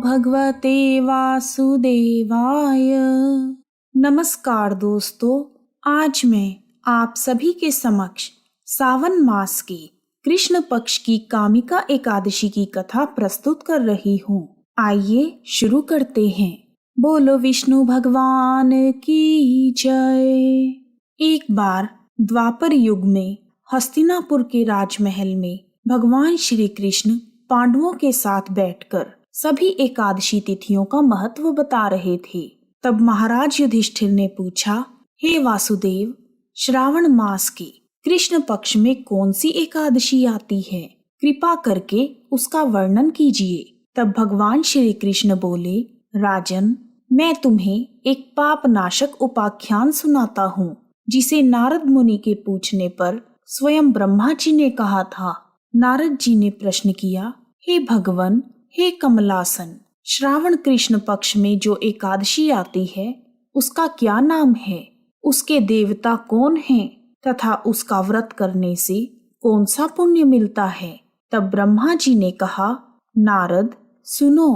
भगवते वासुदेवाय। नमस्कार दोस्तों, आज मैं आप सभी के समक्ष सावन मास के कृष्ण पक्ष की कामिका एकादशी की कथा प्रस्तुत कर रही हूँ। आइए शुरू करते हैं। बोलो विष्णु भगवान की जय। एक बार द्वापर युग में हस्तिनापुर के राजमहल में भगवान श्री कृष्ण पांडवों के साथ बैठकर सभी एकादशी तिथियों का महत्व बता रहे थे। तब महाराज युधिष्ठिर ने पूछा, हे वासुदेव, श्रावण मास के कृष्ण पक्ष में कौन सी एकादशी आती है? कृपा करके उसका वर्णन कीजिए। तब भगवान श्री कृष्ण बोले, राजन, मैं तुम्हें एक पाप नाशक उपाख्यान सुनाता हूँ, जिसे नारद मुनि के पूछने पर स्वयं ब्रह्मा जी ने कहा था। नारद जी ने प्रश्न किया, हे भगवन, हे कमलासन, श्रावण कृष्ण पक्ष में जो एकादशी आती है उसका क्या नाम है? उसके देवता कौन हैं तथा उसका व्रत करने से कौन सा पुण्य मिलता है? तब ब्रह्मा जी ने कहा, नारद सुनो,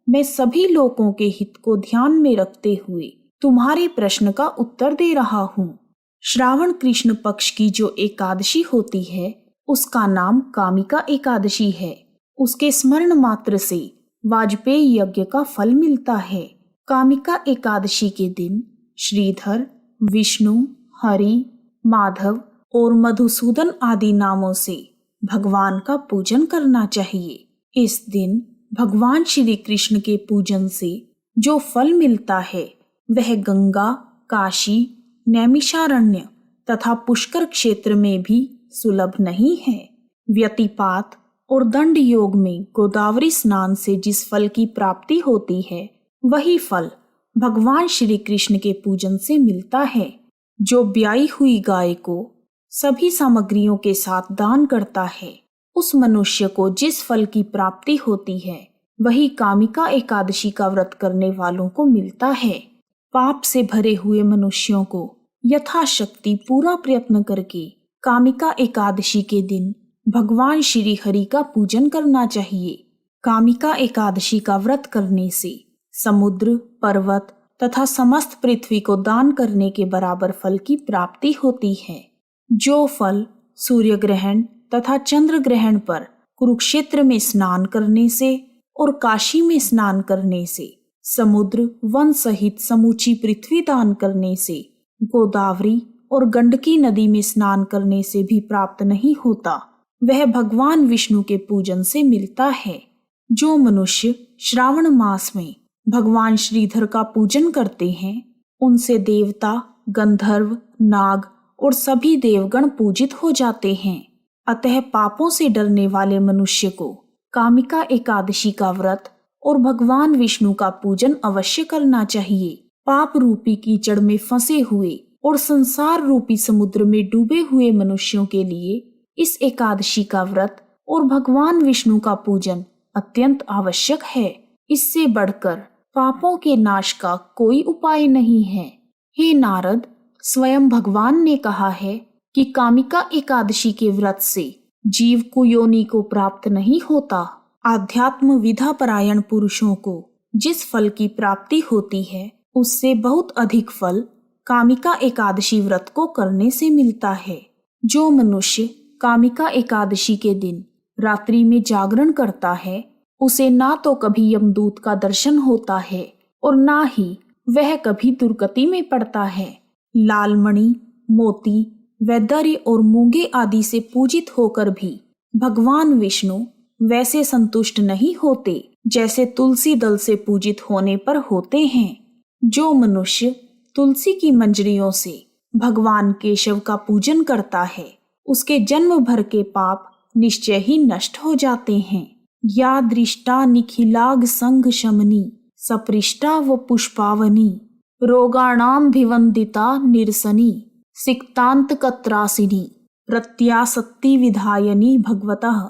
मैं सभी लोगों के हित को ध्यान में रखते हुए तुम्हारे प्रश्न का उत्तर दे रहा हूँ। श्रावण कृष्ण पक्ष की जो एकादशी होती है उसका नाम कामिका एकादशी है। उसके स्मरण मात्र से वाजपेयी यज्ञ का फल मिलता है। कामिका एकादशी के दिन श्रीधर, विष्णु, हरि, माधव और मधुसूदन आदि नामों से भगवान का पूजन करना चाहिए। इस दिन भगवान श्री कृष्ण के पूजन से जो फल मिलता है वह गंगा, काशी, नैमिषारण्य तथा पुष्कर क्षेत्र में भी सुलभ नहीं है। व्यतिपात और दंड योग में गोदावरी स्नान से जिस फल की प्राप्ति होती है वही फल भगवान श्री कृष्ण के पूजन से मिलता है। जो ब्याई हुई गाय को सभी सामग्रियों के साथ दान करता है उस मनुष्य को जिस फल की प्राप्ति होती है वही कामिका एकादशी का व्रत करने वालों को मिलता है। पाप से भरे हुए मनुष्यों को यथाशक्ति पूरा प्रयत्न करके कामिका एकादशी के दिन भगवान श्री हरि का पूजन करना चाहिए। कामिका एकादशी का व्रत करने से समुद्र, पर्वत तथा समस्त पृथ्वी को दान करने के बराबर फल की प्राप्ति होती है। जो फल सूर्य ग्रहण तथा चंद्र ग्रहण पर कुरुक्षेत्र में स्नान करने से और काशी में स्नान करने से, समुद्र, वन सहित समूची पृथ्वी दान करने से, गोदावरी और गंडकी नदी में स्नान करने से भी प्राप्त नहीं होता, वह भगवान विष्णु के पूजन से मिलता है। जो मनुष्य श्रावण मास में भगवान श्रीधर का पूजन करते हैं उनसे देवता, गंधर्व, नाग और सभी देवगण पूजित हो जाते हैं। अतः पापों से डरने वाले मनुष्य को कामिका एकादशी का व्रत और भगवान विष्णु का पूजन अवश्य करना चाहिए। पाप रूपी कीचड़ में फंसे हुए और संसार रूपी समुद्र में डूबे हुए मनुष्यों के लिए इस एकादशी का व्रत और भगवान विष्णु का पूजन अत्यंत आवश्यक है। इससे बढ़कर पापों के नाश का कोई उपाय नहीं है। हे नारद, स्वयं भगवान ने कहा है कि कामिका एकादशी के व्रत से जीव को योनि को प्राप्त नहीं होता। आध्यात्म विधा परायण पुरुषों को जिस फल की प्राप्ति होती है उससे बहुत अधिक फल कामिका एकादशी व्रत को करने से मिलता है। जो मनुष्य कामिका एकादशी के दिन रात्रि में जागरण करता है उसे ना तो कभी यमदूत का दर्शन होता है और ना ही वह कभी दुर्गति में पड़ता है। लालमणि, मोती, वैदर्य और मूंगे आदि से पूजित होकर भी भगवान विष्णु वैसे संतुष्ट नहीं होते जैसे तुलसी दल से पूजित होने पर होते हैं। जो मनुष्य तुलसी की मंजरियों से भगवान केशव का पूजन करता है उसके जन्म भर के पाप निश्चय ही नष्ट हो जाते हैं। या दृष्टा निखिलाग संग शमनी, सपृष्टा व पुष्पावनी, रोगाणाम भिवंदिता निरसनी, सिक्तांत कत्रासिनी, प्रत्यासक्ति विधायनी भगवतः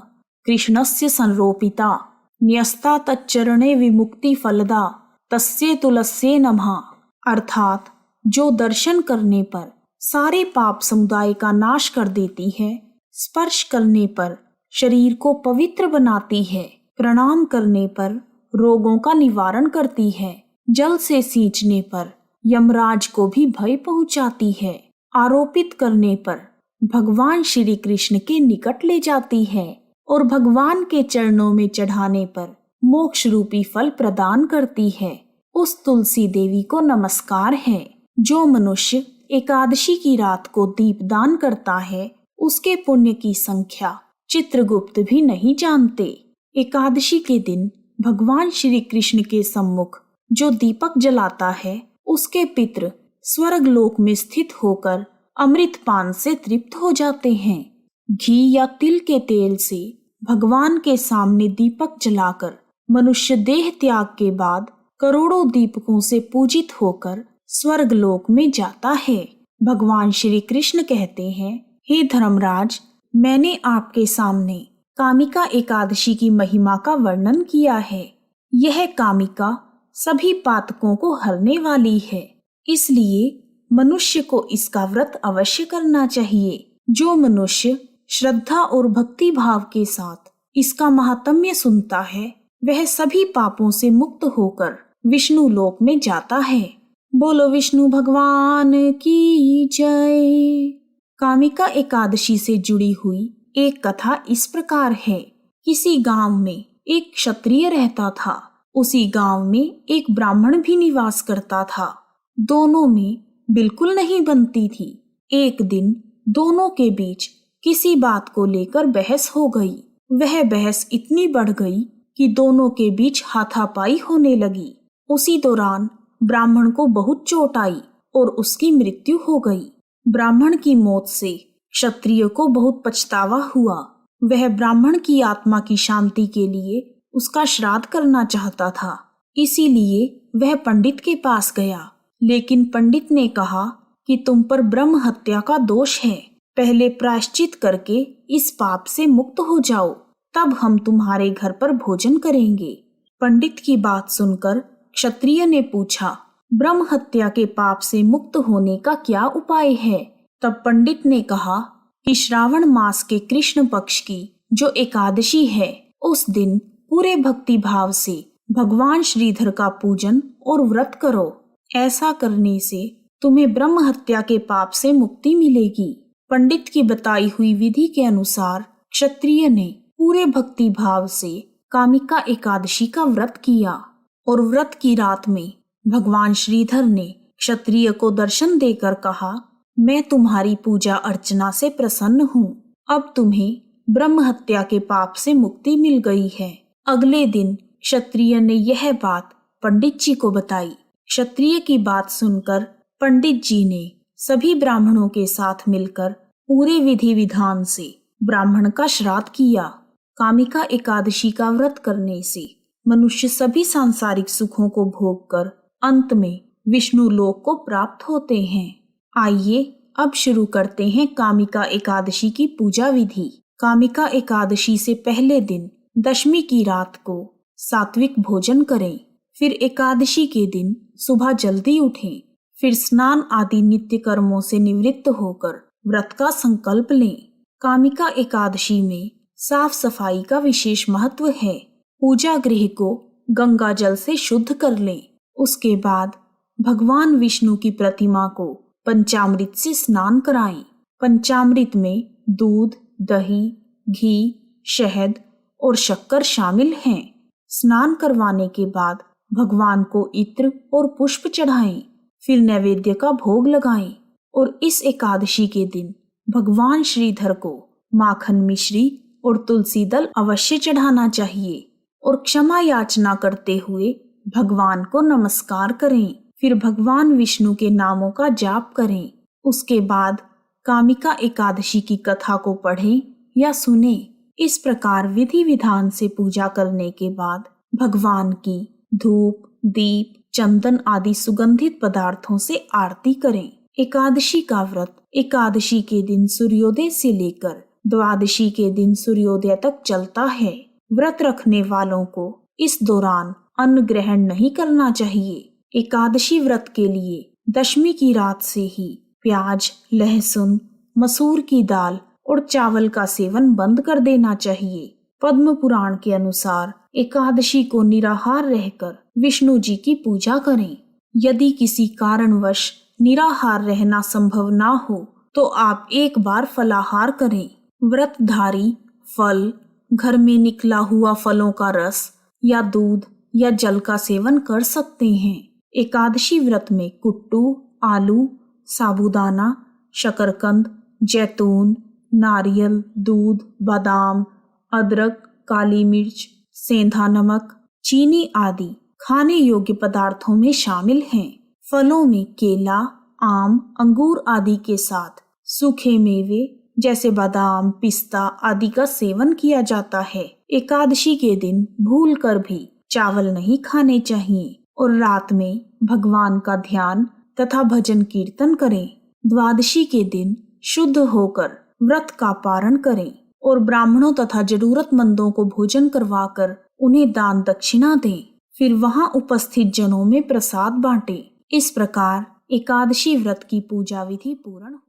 कृष्णस्य संरोपिता, न्यस्ता तच्चरणे विमुक्ति फलदा, तस्ये तुलस्ये नमः। अर्थात जो दर्शन करने पर सारे पाप समुदाय का नाश कर देती है, स्पर्श करने पर शरीर को पवित्र बनाती है, प्रणाम करने पर रोगों का निवारण करती है। जल से सींचने पर यमराज को भी भय पहुंचाती है। आरोपित करने पर भगवान श्री कृष्ण के निकट ले जाती है और भगवान के चरणों में चढ़ाने पर मोक्ष रूपी फल प्रदान करती है। उस तुलसी देवी को नमस्कार है। जो मनुष्य एकादशी की रात को दीपदान करता है उसके पुण्य की संख्या चित्रगुप्त भी नहीं जानते। एकादशी के दिन भगवान श्री कृष्ण के सम्मुख जो दीपक जलाता है उसके पितृ स्वर्ग लोक में स्थित होकर अमृत पान से तृप्त हो जाते हैं। घी या तिल के तेल से भगवान के सामने दीपक जलाकर मनुष्य देह त्याग के बाद करोड़ों दीपकों से पूजित होकर स्वर्ग लोक में जाता है। भगवान श्री कृष्ण कहते हैं, हे धर्मराज, मैंने आपके सामने कामिका एकादशी की महिमा का वर्णन किया है। यह कामिका सभी पातकों को हरने वाली है, इसलिए मनुष्य को इसका व्रत अवश्य करना चाहिए। जो मनुष्य श्रद्धा और भक्ति भाव के साथ इसका महात्म्य सुनता है वह सभी पापों से मुक्त होकर विष्णु लोक में जाता है। बोलो विष्णु भगवान की जय। कामिका एकादशी से जुड़ी हुई एक कथा इस प्रकार है। किसी गांव में एक क्षत्रिय रहता था। उसी गांव में एक ब्राह्मण भी निवास करता था। दोनों में बिल्कुल नहीं बनती थी। एक दिन दोनों के बीच किसी बात को लेकर बहस हो गई। वह बहस इतनी बढ़ गई कि दोनों के बीच हाथापाई होने लगी। उसी दौरान ब्राह्मण को बहुत चोट आई और उसकी मृत्यु हो गई। ब्राह्मण की मौत से क्षत्रिय को बहुत पछतावा हुआ। वह ब्राह्मण की आत्मा की शांति के लिए उसका श्राद्ध करना चाहता था, इसीलिए वह पंडित के पास गया। लेकिन पंडित ने कहा कि तुम पर ब्रह्म हत्या का दोष है, पहले प्रायश्चित करके इस पाप से मुक्त हो जाओ, तब हम तुम्हारे घर पर भोजन करेंगे। पंडित की बात सुनकर क्षत्रिय ने पूछा, ब्रह्म हत्या के पाप से मुक्त होने का क्या उपाय है? तब पंडित ने कहा कि श्रावण मास के कृष्ण पक्ष की जो एकादशी है उस दिन पूरे भक्ति भाव से भगवान श्रीधर का पूजन और व्रत करो। ऐसा करने से तुम्हें ब्रह्म हत्या के पाप से मुक्ति मिलेगी। पंडित की बताई हुई विधि के अनुसार क्षत्रिय ने पूरे भक्ति भाव से कामिका एकादशी का व्रत किया और व्रत की रात में भगवान श्रीधर ने क्षत्रिय को दर्शन देकर कहा, मैं तुम्हारी पूजा अर्चना से प्रसन्न हूँ। अब तुम्हें ब्रह्म हत्या के पाप से मुक्ति मिल गई है। अगले दिन क्षत्रिय ने यह बात पंडित जी को बताई। क्षत्रिय की बात सुनकर पंडित जी ने सभी ब्राह्मणों के साथ मिलकर पूरे विधि विधान से ब्राह्मण का श्राद्ध किया। कामिका एकादशी का व्रत करने से मनुष्य सभी सांसारिक सुखों को भोगकर अंत में विष्णु लोक को प्राप्त होते हैं। आइए अब शुरू करते हैं कामिका एकादशी की पूजा विधि। कामिका एकादशी से पहले दिन दशमी की रात को सात्विक भोजन करें। फिर एकादशी के दिन सुबह जल्दी उठें। फिर स्नान आदि नित्य कर्मों से निवृत्त होकर व्रत का संकल्प लें। कामिका एकादशी में साफ सफाई का विशेष महत्व है। पूजा गृह को गंगा जल से शुद्ध कर लें। उसके बाद भगवान विष्णु की प्रतिमा को पंचामृत से स्नान कराएं। पंचामृत में दूध, दही, घी, शहद और शक्कर शामिल हैं। स्नान करवाने के बाद भगवान को इत्र और पुष्प चढ़ाएं। फिर नैवेद्य का भोग लगाएं और इस एकादशी के दिन भगवान श्रीधर को माखन मिश्री और तुलसी दल अवश्य चढ़ाना चाहिए और क्षमा याचना करते हुए भगवान को नमस्कार करें। फिर भगवान विष्णु के नामों का जाप करें। उसके बाद कामिका एकादशी की कथा को पढ़ें या सुनें। इस प्रकार विधि विधान से पूजा करने के बाद भगवान की धूप, दीप, चंदन आदि सुगंधित पदार्थों से आरती करें। एकादशी का व्रत एकादशी के दिन सूर्योदय से लेकर द्वादशी के दिन सूर्योदय तक चलता है। व्रत रखने वालों को इस दौरान अन्न ग्रहण नहीं करना चाहिए। एकादशी व्रत के लिए दशमी की रात से ही प्याज, लहसुन, मसूर की दाल और चावल का सेवन बंद कर देना चाहिए। पद्म पुराण के अनुसार एकादशी को निराहार रहकर विष्णु जी की पूजा करें। यदि किसी कारणवश निराहार रहना संभव ना हो तो आप एक बार फलाहार करें। व्रतधारी फल, घर में निकला हुआ फलों का रस या दूध या जल का सेवन कर सकते हैं। एकादशी व्रत में कुट्टू, आलू, साबूदाना, शकरकंद, जैतून, नारियल, दूध, बादाम, अदरक, काली मिर्च, सेंधा नमक, चीनी आदि खाने योग्य पदार्थों में शामिल हैं। फलों में केला, आम, अंगूर आदि के साथ सूखे मेवे जैसे बादाम, पिस्ता आदि का सेवन किया जाता है। एकादशी के दिन भूलकर भी चावल नहीं खाने चाहिए और रात में भगवान का ध्यान तथा भजन कीर्तन करें। द्वादशी के दिन शुद्ध होकर व्रत का पारण करें और ब्राह्मणों तथा जरूरतमंदों को भोजन करवाकर उन्हें दान दक्षिणा दें। फिर वहां उपस्थित जनों में प्रसाद बांटें। इस प्रकार एकादशी व्रत की पूजा विधि पूर्ण